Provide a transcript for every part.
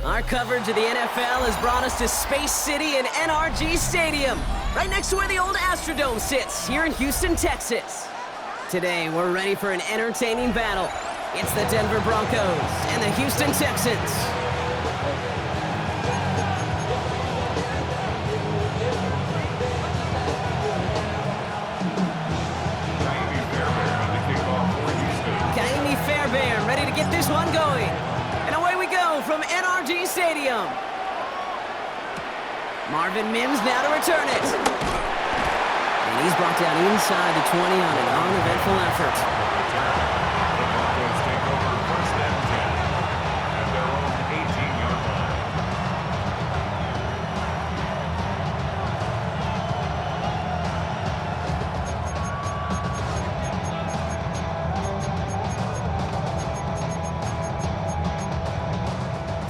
Our coverage of the NFL has brought us to Space City and NRG Stadium, right next to where the old Astrodome sits, here in Houston, Texas. Today, we're ready for an entertaining battle. It's the Denver Broncos and the Houston Texans. Kaimi Fairbairn ready to get this one going. And away we go from NRG Stadium. Marvin Mims now to return it. And he's brought down inside the 20 on an uneventful effort.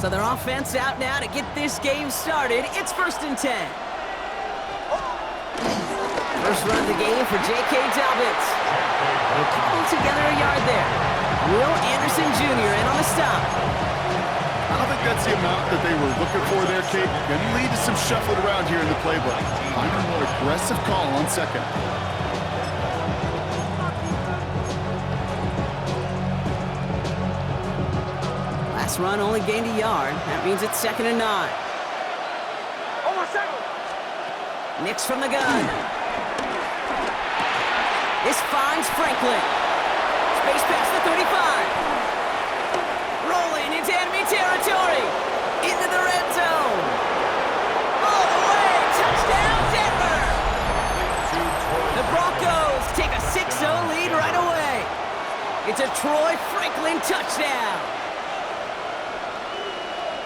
So their offense out now to get this game started. It's 1st and 10. First run of the game for J.K. Dobbins. They cobbled together a yard there. Will Anderson Jr. in on the stop. I don't think that's the amount that they were looking for there, Kate. Going to lead to some shuffling around here in the playbook. Finding a more aggressive call on second. Last run only gained a yard. That means it's 2nd and 9. Nix from the gun. This finds Franklin. Space past the 35. Rolling into enemy territory. Into the red zone. All the way. Touchdown, Denver. The Broncos take a 6-0 lead right away. It's a Troy Franklin touchdown.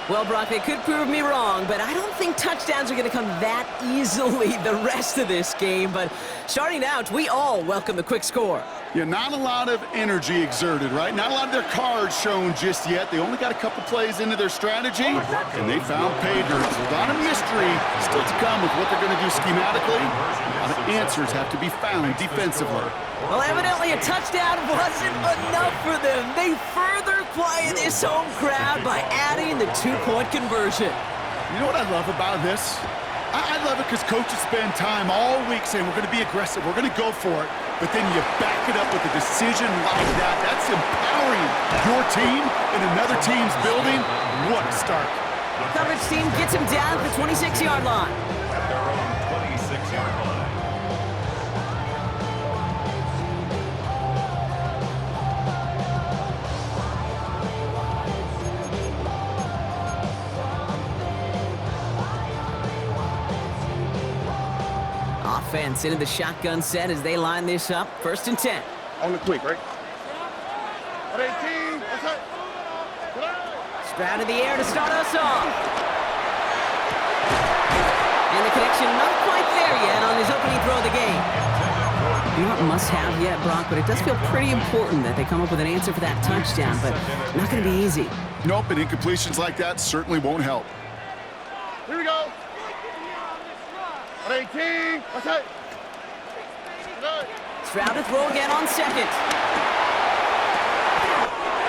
Well, Brock, they could prove me wrong, but I don't think touchdowns are going to come that easily the rest of this game. But starting out, we all welcome the quick score. Yeah, not a lot of energy exerted, right? Not a lot of their cards shown just yet. They only got a couple plays into their strategy, and they found pay dirt. A lot of mystery still to come with what they're going to do schematically. A lot of answers have to be found defensively. Well, evidently a touchdown wasn't enough for them. They further quiet this home crowd by adding the 2-point conversion. You know what I love about this? I love it because coaches spend time all week saying we're going to be aggressive, we're going to go for it, but then you back it up with a decision like that. That's empowering your team in another team's building. What a start. Coverage team gets him down at the 26-yard line. At their own 26-yard line. Offense into the shotgun set as they line this up. 1st and 10. On the quick, right? Stroud in the air to start us off. And the connection not quite there yet on his opening throw of the game. Not must-have yet, Brock, but it does feel pretty important that they come up with an answer for that touchdown, but not going to be easy. Nope, and incompletions like that certainly won't help. Here we go. 18. What's that? Stroud to throw again on 2nd.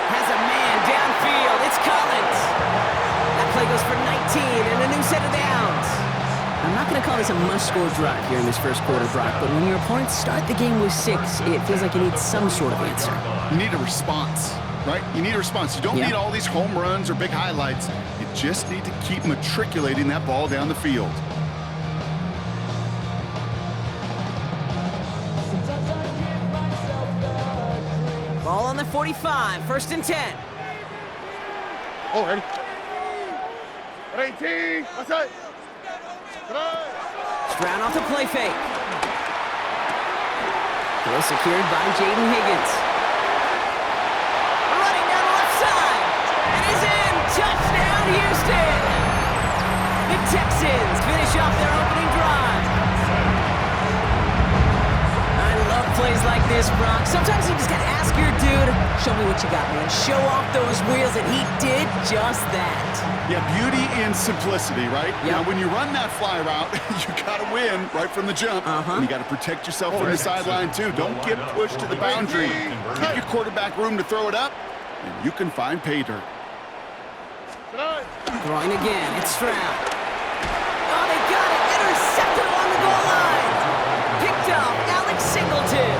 Has a man downfield. It's Collins. That play goes for 19 and a new set of downs. I'm not going to call this a must-score drive here in this first quarter, Brock, but when your opponents start the game with 6, it feels like you need some sort of answer. You need a response, right? You need a response. You don't need all these home runs or big highlights. You just need to keep matriculating that ball down the field. Ball on the 45, 1st and 10. Oh, ready. 18. What's that? Stroud off the play fake. Well secured by Jaden Higgins. Running down the left side. It is in. Touchdown, Houston. The Texans finish off their opening drive. I love plays like this, Brock. Sometimes you just got to ask your dude, show me what you got, man. Show off those wheels, and he did just that. Yeah, beauty and simplicity, right? Yep. Now, when you run that fly route, you got to win right from the jump. And you got to protect yourself from the sideline, too. Don't get pushed to the boundary. Give your quarterback room to throw it up, and you can find pay dirt. Throwing again, it's Stroud. Oh, they got it! Intercepted along the goal line! Picked up, Alex Singleton.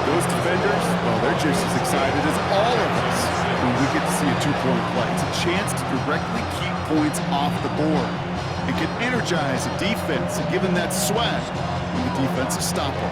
Those defenders, well, they're just as excited as all of us when we get to see a two-point play. It's a chance to directly keep points off the board. It can energize a defense and give them that swag when the defense is stoppable.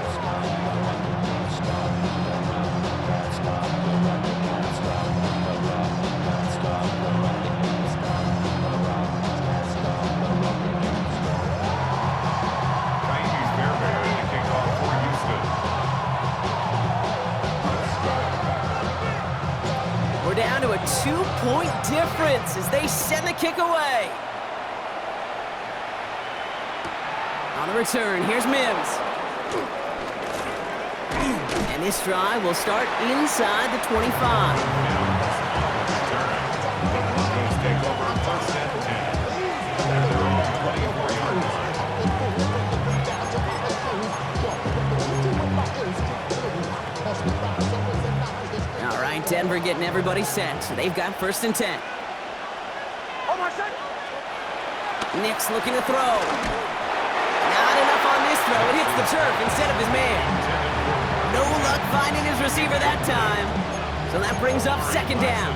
We're down to a 2-point difference as they send the kick away. On the return, here's Mims. And this drive will start inside the 25. All right, Denver getting everybody set. So they've got 1st and 10. Nix looking to throw. Not enough on this throw. It hits the turf instead of his man. No luck finding his receiver that time. So that brings up 2nd down.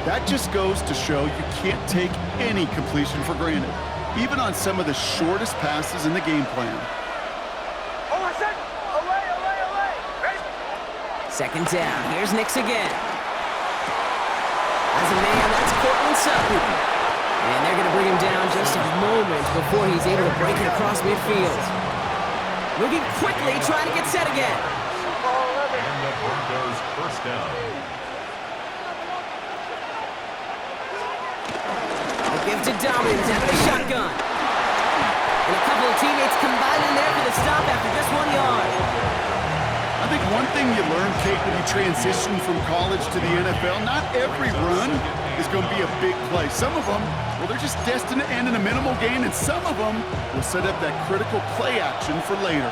That just goes to show you can't take any completion for granted, even on some of the shortest passes in the game plan. 2nd down. Here's Nix again. As a man, that's Cortland Sutton. And they're going to bring him down just a moment before he's able to break it across midfield. Moving quickly, trying to get set again. And the Broncos 1st down. The gift to Dobbins out of the shotgun. And a couple of teammates combining there for the stop after just 1 yard. I think one thing you learn, Kate, when you transition from college to the NFL, not every run is going to be a big play. Some of them, well, they're just destined to end in a minimal gain, and some of them will set up that critical play action for later.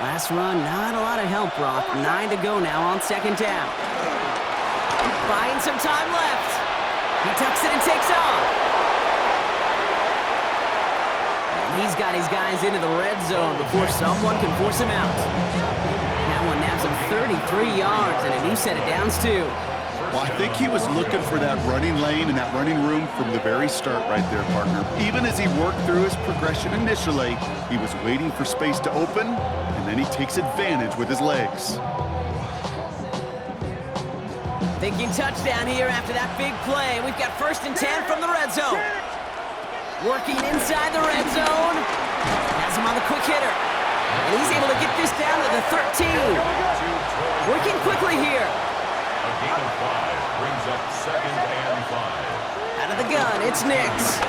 Last run, not a lot of help, Brock. 9 to go now on 2nd down. Buying some time left. He tucks it and takes off. And he's got his guys into the red zone before someone can force him out. That one nabs him 33 yards and a new set of downs, too. Well, I think he was looking for that running lane and that running room from the very start right there, partner. Even as he worked through his progression initially, he was waiting for space to open, and then he takes advantage with his legs. Thinking touchdown here after that big play. We've got 1st and 10 from the red zone. Working inside the red zone. Has him on the quick hitter. And he's able to get this down to the 13. Working quickly here. A gain of 5 brings up 2nd and 5. Out of the gun, it's Nix.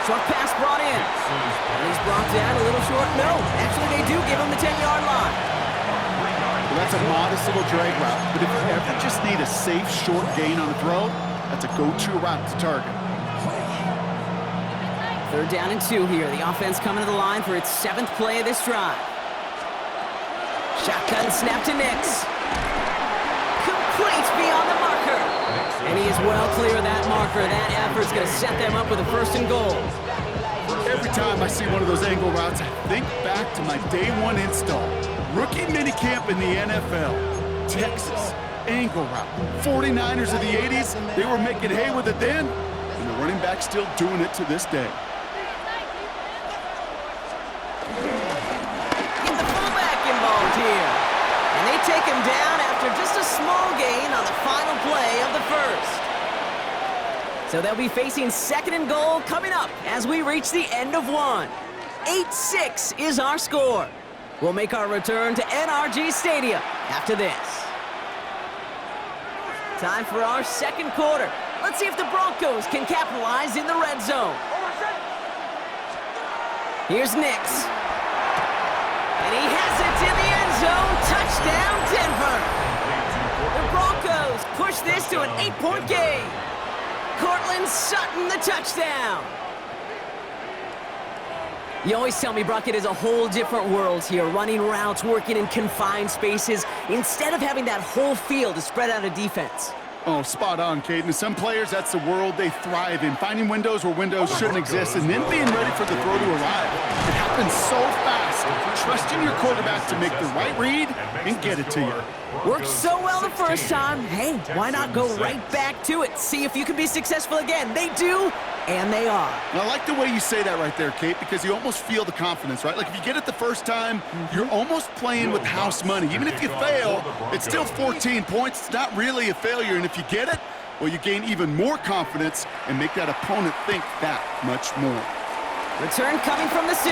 Short pass brought in. And he's brought down a little short. No, actually they do give him the 10-yard line. Well, that's a modest little drag route, but if you ever just need a safe, short gain on a throw, that's a go-to route to target. 3rd down and 2 here. The offense coming to the line for its 7th play of this drive. Shotgun snap to Nix. Complete beyond the marker. And he is well clear of that marker. That effort's going to set them up with a 1st and goal. Every time I see one of those angle routes, I think back to my day 1 install. Rookie minicamp in the NFL. Texas, angle route. 49ers of the 80s, they were making hay with it then, and the running back's still doing it to this day. Get the fullback involved here. And they take him down after just a small gain on the final play of the 1st. So they'll be facing 2nd and goal coming up as we reach the end of 1. 8-6 is our score. We'll make our return to NRG Stadium after this. Time for our 2nd quarter. Let's see if the Broncos can capitalize in the red zone. Here's Nix. And he has it in the end zone. Touchdown, Denver. The Broncos push this to an 8-point game. Cortland Sutton, the touchdown. You always tell me, Brock, it is a whole different world here, running routes, working in confined spaces, instead of having that whole field to spread out a defense. Oh, spot on, Caden. Some players, that's the world they thrive in, finding windows where windows shouldn't exist and then being ready for the throw to arrive. It happens so fast. Trusting your quarterback to make the right read and get it to you. Worked so well the first time. Hey, why not go right back to it? See if you can be successful again. They do, and they are. And I like the way you say that right there, Kate, because you almost feel the confidence, right? Like if you get it the first time, you're almost playing with house money. Even if you fail, it's still 14 points. It's not really a failure. And if you get it, well, you gain even more confidence and make that opponent think that much more. Return coming from the 6.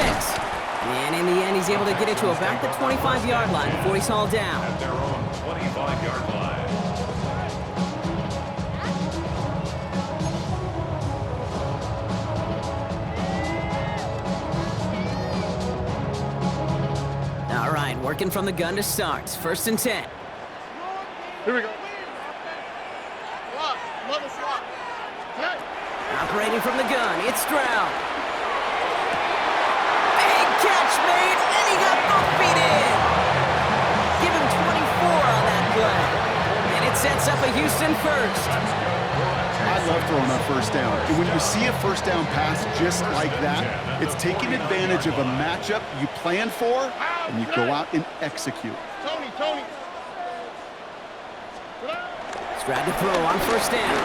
And in the end, he's able to get it to about the 25-yard line before he's hauled down. At their own 25-yard line. All right, working from the gun to start. 1st and 10. Here we go. Slot. Level slot. Hey. Operating from the gun, it's Stroud. Big catch made, and he got both feet in. Give him 24 on that play. And it sets up a Houston first. I love throwing on first down. And when you see a first down pass just like that, it's taking advantage of a matchup you plan for, and you go out and execute. Tony. Stroud to throw on 1st down.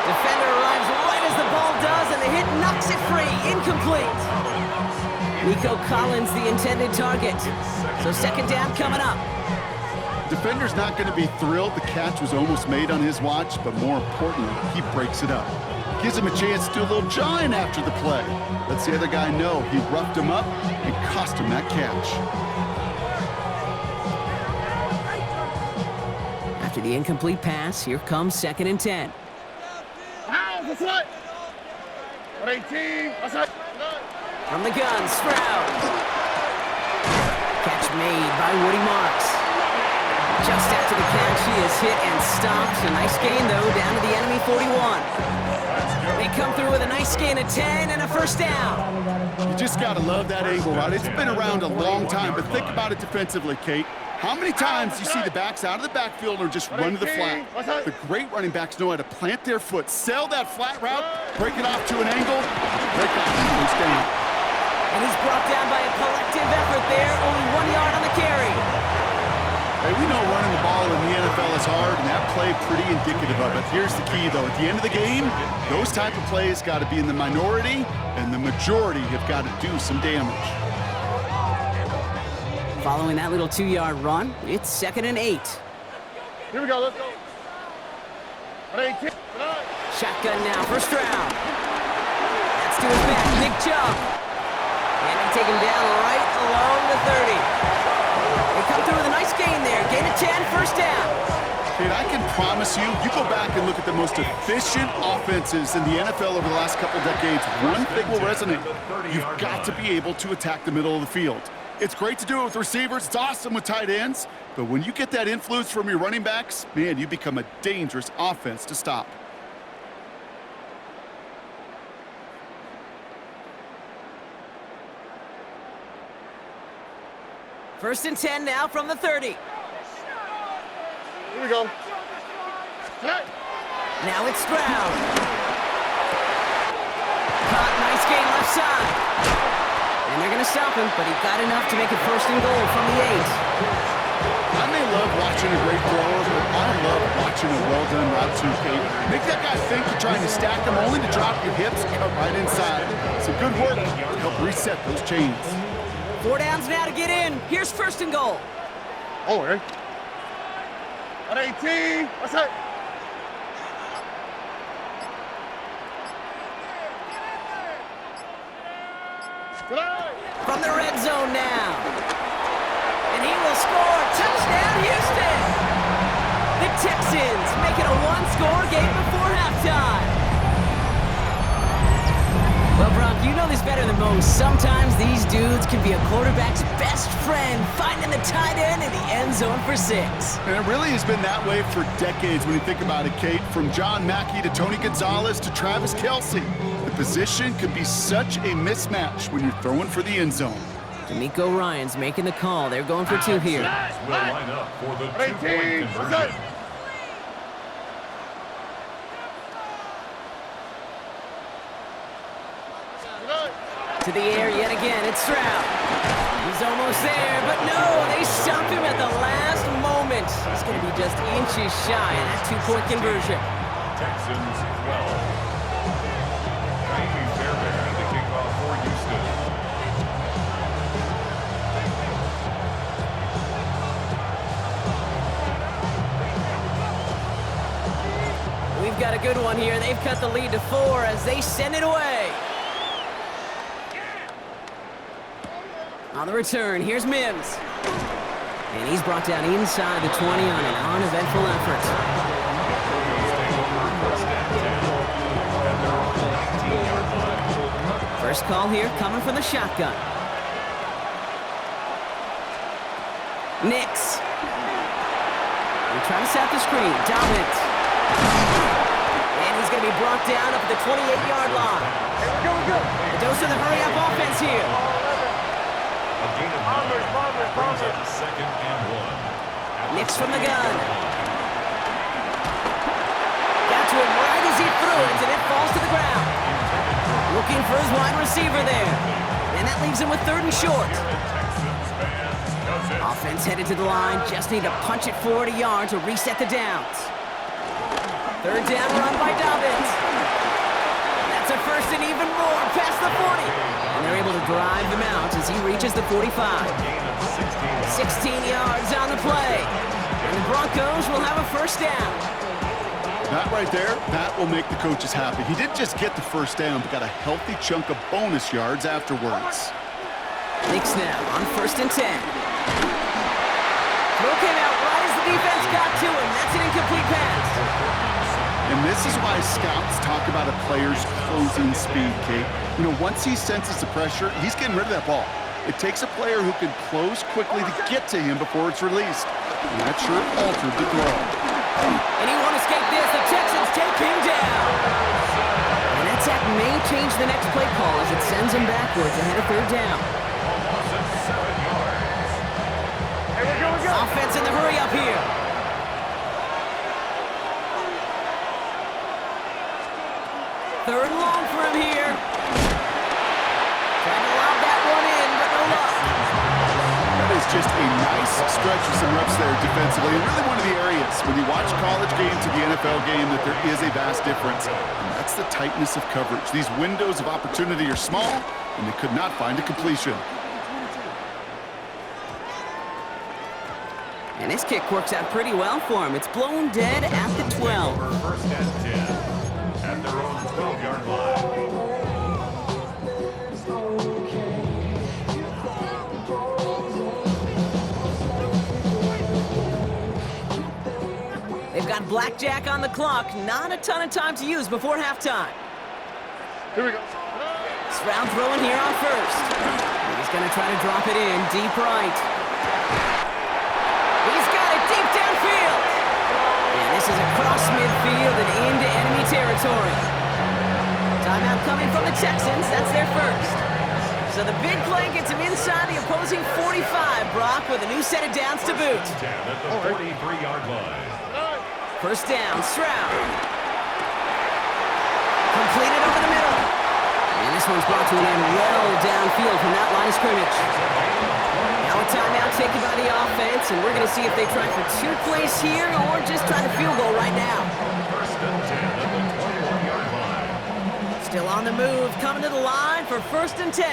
Defender arrives right as the ball does, and the hit knocks it free. Incomplete. Nico Collins, the intended target. So 2nd down coming up. Defender's not going to be thrilled the catch was almost made on his watch, but more importantly, he breaks it up. Gives him a chance to do a little jawing after the play. Lets the other guy know he roughed him up and cost him that catch. After the incomplete pass, here comes 2nd and 10. That's right. 18. That's right. From the gun, Stroud. Catch made by Woody Marks. Just after the catch, he is hit and stopped. A nice gain, though, down to the enemy 41. They come through with a nice gain of 10 and a 1st down. You just got to love that angle, right? It's been around a long time, but think about it defensively, Kate. How many times do you see the backs out of the backfield or just run to the flat? The great running backs know how to plant their foot, sell that flat route, break it off to an angle, break off and goes down. And he's brought down by a collective effort there, only 1 yard on the carry. Hey, we know running the ball in the NFL is hard, and that play pretty indicative of it. Here's the key, though. At the end of the game, those type of plays got to be in the minority, and the majority have got to do some damage. Following that little 2-yard run, it's 2nd and 8. Here we go. Let's go. 18. Shotgun now for Stroud. That's to his back, big jump. And they take him down right along the 30. They come through with a nice gain there. Gain of 10, 1st down. Kate, I can promise you go back and look at the most efficient offenses in the NFL over the last couple decades. One thing will resonate. You've got to be able to attack the middle of the field. It's great to do it with receivers. It's awesome with tight ends. But when you get that influence from your running backs, man, you become a dangerous offense to stop. First and 10 now from the 30. Here we go. Hey. Now it's Stroud. Caught, nice gain left side. And they're going to stop him, but he got enough to make it 1st and goal from the 8. I may love watching a great thrower, but I love watching a well-done route too, Kate. Make that guy think you're trying to stack him only to drop your hips and cut right inside. Some good work to help reset those chains. 4 downs now to get in. Here's 1st and goal. Oh, right. 18. That's it. From the red zone now. And he will score. Touchdown, Houston. The Texans make it a 1-score game before halftime. Well, Brock, you know this better than most. Sometimes these dudes can be a quarterback's best friend, finding the tight end in the end zone for 6. And it really has been that way for decades when you think about it, Kate. From John Mackey to Tony Gonzalez to Travis Kelce. The position can be such a mismatch when you're throwing for the end zone. D'Amico Ryans making the call. They're going for two here. Will line up for the 2-point 18. What's conversion. that? To the air yet again, it's Stroud. He's almost there, but no, they stopped him at the last moment. He's going to be just inches shy of that 2-point conversion. Texans 12. Jamie Fairbairn, the kickoff for Houston. We've got a good one here. They've cut the lead to 4 as they send it away. On the return, here's Mims. And he's brought down inside the 20 on an uneventful effort. First call here coming from the shotgun. Nix. They're trying to set the screen. Dobbins. And he's going to be brought down up at the 28-yard line. A dose of the hurry-up offense here. A gain of 9 brings up 2nd and 1. Nix from the gun. Got to him right as he threw it, and it falls to the ground. Looking for his wide receiver there. And that leaves him with 3rd and short. Offense headed to the line. Just need to punch it forward a yard to reset the downs. 3rd down run by Dobbins. That's a first and even more past the 40. And they're able to drive him out as he reaches the 45. 16 yards on the play. And the Broncos will have a first down. That right there, that will make the coaches happy. He didn't just get the first down, but got a healthy chunk of bonus yards afterwards. Nix now on 1st and 10. Throw came out right as the defense got to him. That's an incomplete pass. And this is why scouts talk about a player's closing speed, Kate. You know, once he senses the pressure, he's getting rid of that ball. It takes a player who can close quickly to get to him before it's released. And that sure altered the throw. And he won't escape this. The Texans take him down. And that sack may change the next play call as it sends him backwards ahead of 3rd down. Offense in the hurry up here. Third and long for him here. Trying to lob that one in, but no luck. That is just a nice stretch of some reps there defensively. And really one of the areas, when you watch college game to the NFL game, that there is a vast difference. And that's the tightness of coverage. These windows of opportunity are small, and they could not find a completion. And this kick works out pretty well for him. It's blown dead at the 12. 1st and 10 at their own 12-yard line. They've got blackjack on the clock. Not a ton of time to use before halftime. Here we go. Stroud throwing here on 1st. He's going to try to drop it in deep right. He's got it deep downfield. And this is across midfield and into enemy territory. Timeout coming from the Texans. That's their first. So the big play gets him inside the opposing 45, Brock, with a new set of downs to boot. 10 at the 43-yard line. First down, Stroud. Completed over the middle. And this one's brought to an end well downfield from that line of scrimmage. Now a timeout taken by the offense, and we're going to see if they try for 2 plays here or just try the field goal right now. 1st and 10 at the 21-yard line. Still on the move, coming to the line for 1st and 10.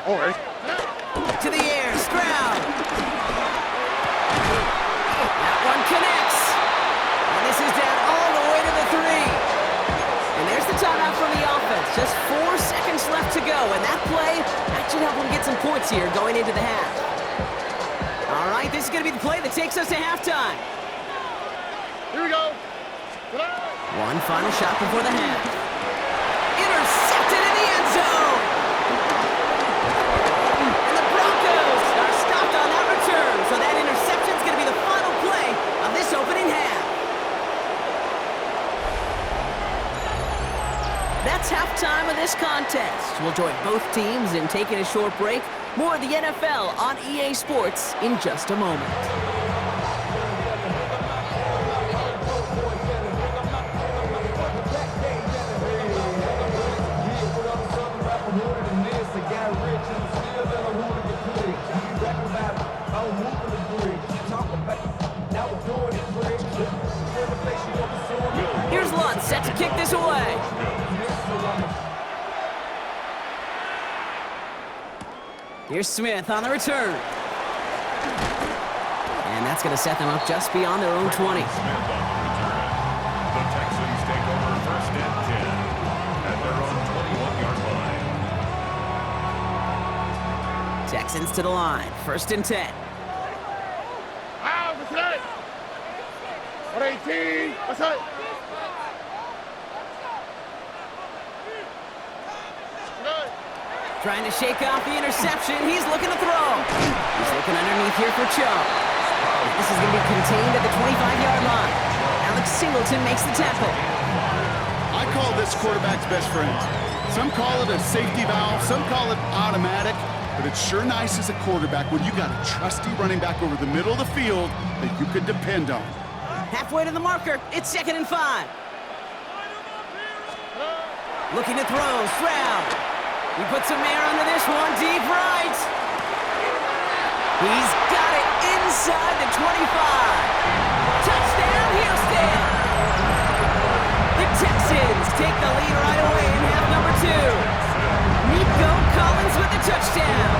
All right. To the air, Stroud. That one connects. And this is down all the way to the 3. And there's the timeout from the offense. Just 4 seconds left to go. And that play, that should help them get some points here going into the half. All right, this is going to be the play that takes us to halftime. Here we go. One final shot before the half. Intercepted in the end zone. And the Broncos are stopped on that return. So that interception is going to be the final play of this opening half. That's halftime time of this contest. We'll join both teams in taking a short break. More of the NFL on EA Sports in just a moment. Here's Lutz set to kick this away. Here's Smith on the return. And that's going to set them up just beyond their own 20. Smith on the return. The Texans take over first and 10 at their own 21-yard line. Texans to the line. First and 10. What's that? 118. What's that? Trying to shake off the interception. He's looking to throw. He's looking underneath here for Chubb. This is going to be contained at the 25-yard line. Alex Singleton makes the tackle. I call this quarterback's best friend. Some call it a safety valve, some call it automatic, but it's sure nice as a quarterback when you got a trusty running back over the middle of the field that you can depend on. Halfway to the marker. It's 2nd and 5. Looking to throw. Stroud. He puts some air under this one, deep right. He's got it inside the 25. Touchdown, Houston. The Texans take the lead right away in half number 2. Nico Collins with the touchdown.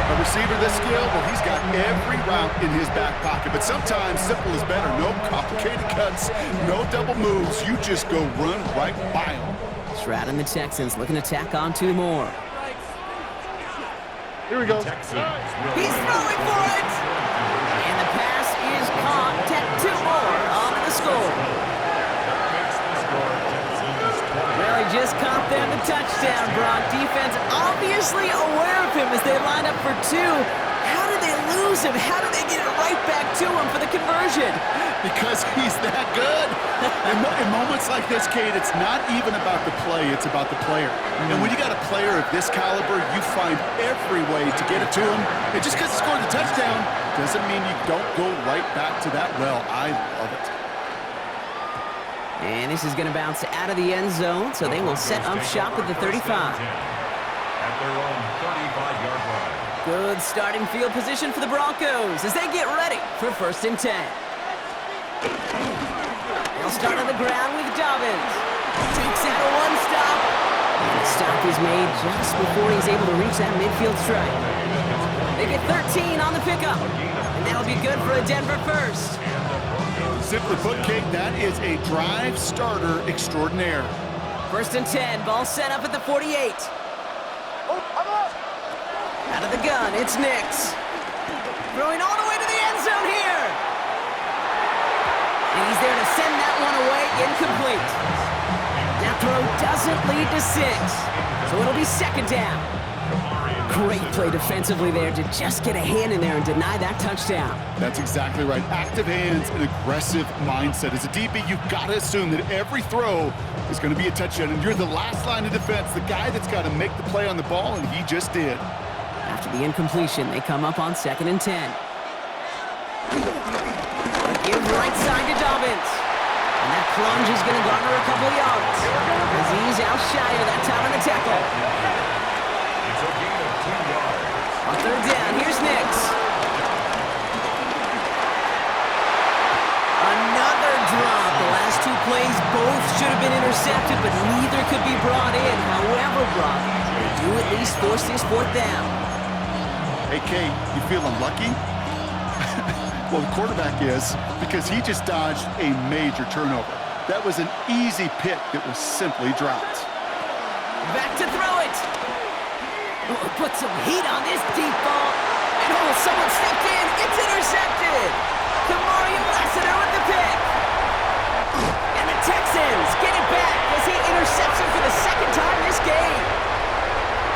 A receiver this skilled, well, he's got every route in his back pocket, but sometimes simple is better. No complicated cuts, no double moves. You just go run right by them. Stroud and the Texans looking to tack on 2 more. Here we go. Texans He's throwing for it! And the pass is caught. Tack 2 more onto the score. makes the score Texans 20. Well, he just caught them the touchdown, Brock. Defense obviously aware of him as they line up for 2. How did they lose him? How did they get it right back to him for the conversion? Because he's that good. In moments like this, Kate, it's not even about the play, it's about the player. And when you got a player of this caliber, you find every way to get it to him. And just because he scored the touchdown doesn't mean you don't go right back to that well. I love it. And this is going to bounce out of the end zone, so they will set up shop at the 35. At their own 35-yard line. Good starting field position for the Broncos as they get ready for first and 10. They'll start on the ground with Dobbins. Takes out a one-stop. And the stop is made just before he's able to reach that midfield strike. They get 13 on the pickup. And that'll be good for a Denver first. Simply put, Kate, that is a drive starter extraordinaire. First and 10. Ball set up at the 48. Out of the gun, it's Nix. Throwing all the way to the end zone here. And he's there to send that one away, incomplete. That throw doesn't lead to 6, so it'll be 2nd down. Great play defensively there to just get a hand in there and deny that touchdown. That's exactly right. Active hands and aggressive mindset. As a DB, you've got to assume that every throw is going to be a touchdown, and you're the last line of defense, the guy that's got to make the play on the ball, and he just did. After the incompletion, they come up on 2nd and 10. Give right side to Dobbins. And that plunge is going to garner a couple of yards. As he's out shy of that time on the tackle. It's a gain of 2 yards. On 3rd down, here's Nix. Another drop. The last 2 plays both should have been intercepted, but neither could be brought in. However, Brock, they do at least force this 4th down. Hey, Kate, you feeling lucky? Well, the quarterback is, because he just dodged a major turnover. That was an easy pick that was simply dropped. Back to throw it. Oh, put some heat on this deep ball. And oh, someone stepped in. It's intercepted. Kamari Lassiter with the pick. And the Texans get it back as he intercepts him for the 2nd time this game.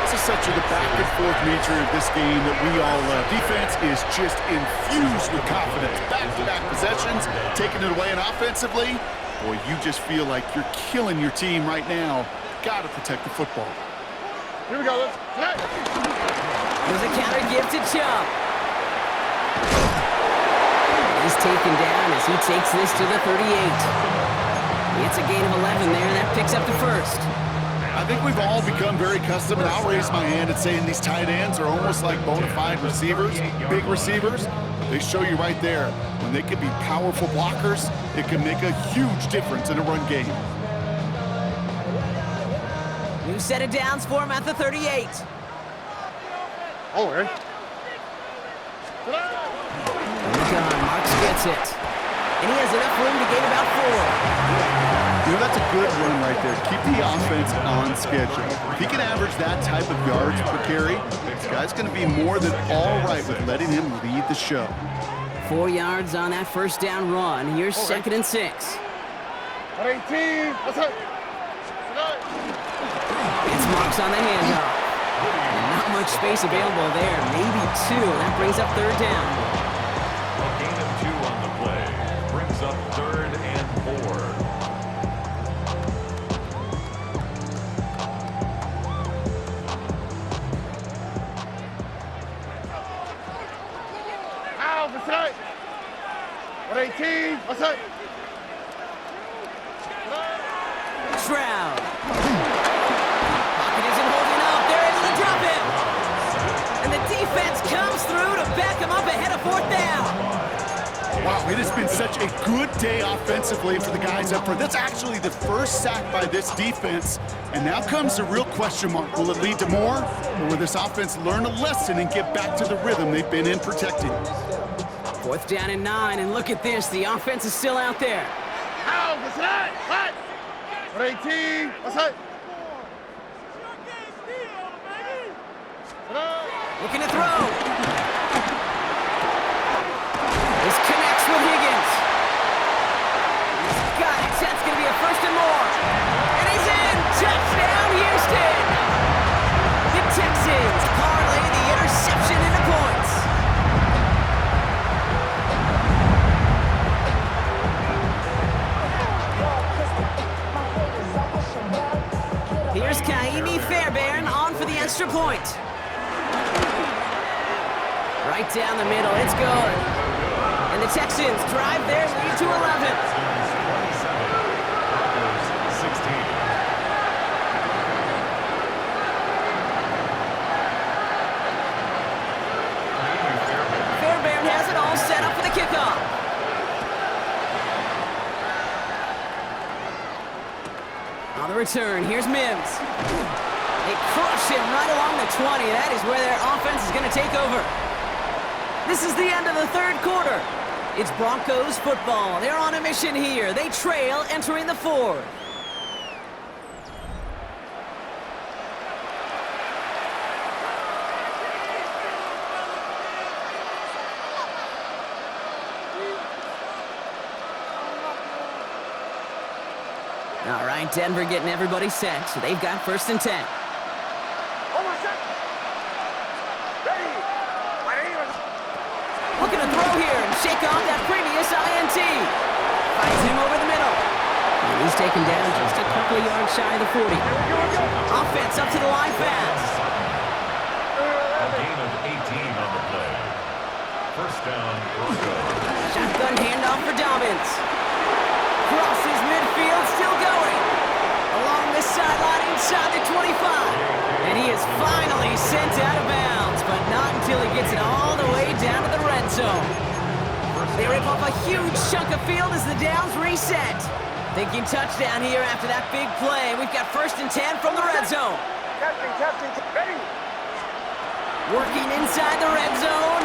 This is such the back-and-forth nature of this game that we all love. Defense is just infused with confidence. Back-to-back possessions, taking it away, and offensively, Boy, you just feel like you're killing your team right now. Got to protect the football. Here we go. Let's connect. There's a counter give to Chubb. He's taken down as he takes this to the 38. It's a gain of 11 there, and that picks up the first. I think we've all become very accustomed, and I'll raise my hand and saying these tight ends are almost like bona fide receivers, big receivers. They show you right there, when they can be powerful blockers, it can make a huge difference in a run game. New set of downs for him at the 38. Oh, Aaron. Marks gets it. And he has enough room to gain about 4. You know, that's a good run right there. Keep the offense on schedule. If he can average that type of yards per carry, this guy's going to be more than all right with letting him lead the show. 4 yards on that first down run. Here's 2nd and 6. 18. Let's go. It's Marks on the handoff. And not much space available there. Maybe 2. That brings up 3rd down. A gain of 2 on the play. Brings up 3rd and 4. Ow, that's right. 18. Let's go. Stroud. Pocket isn't holding up. They're able to drop him. And the defense comes through to back him up ahead of 4th down. Wow, it has been such a good day offensively for the guys up front. That's actually the first sack by this defense. And now comes the real question mark. Will it lead to more? Or will this offense learn a lesson and get back to the rhythm they've been in protecting? 4th down and 9. And look at this. The offense is still out there. Ow, that's right. What? 18. Let's go. Looking to throw. This connects with Higgins. He's got it. That's going to be a 1st and more. And he's in. Touchdown, Houston. The Texans parlay the interception into points. Here's Kaimi Fairbairn on for the extra point. Right down the middle, it's good. And the Texans drive their lead to 11. 16. Fairbairn has it all set up for the kickoff. On the return, here's Mims. They crush him right along the 20. That is where their offense is going to take over. This is the end of the 3rd quarter. It's Broncos football. They're on a mission here. They trail entering the 4th. All right, Denver getting everybody set, so they've got 1st and 10. Looking to throw here and shake off that previous INT. Finds him over the middle. And he's taken down just a couple of yards shy of the 40. Offense up to the line fast. A gain of 18 on the play. 1st down, Broncos. Shotgun handoff for Dobbins. Crosses midfield, still going. Along the sideline inside the 25. And he is finally sent out of bounds, but not until he gets it all the way down to the red zone. They rip off a huge chunk of field as the downs reset. Thinking touchdown here after that big play. We've got 1st and 10 from the red zone. Captain, ready. Working inside the red zone.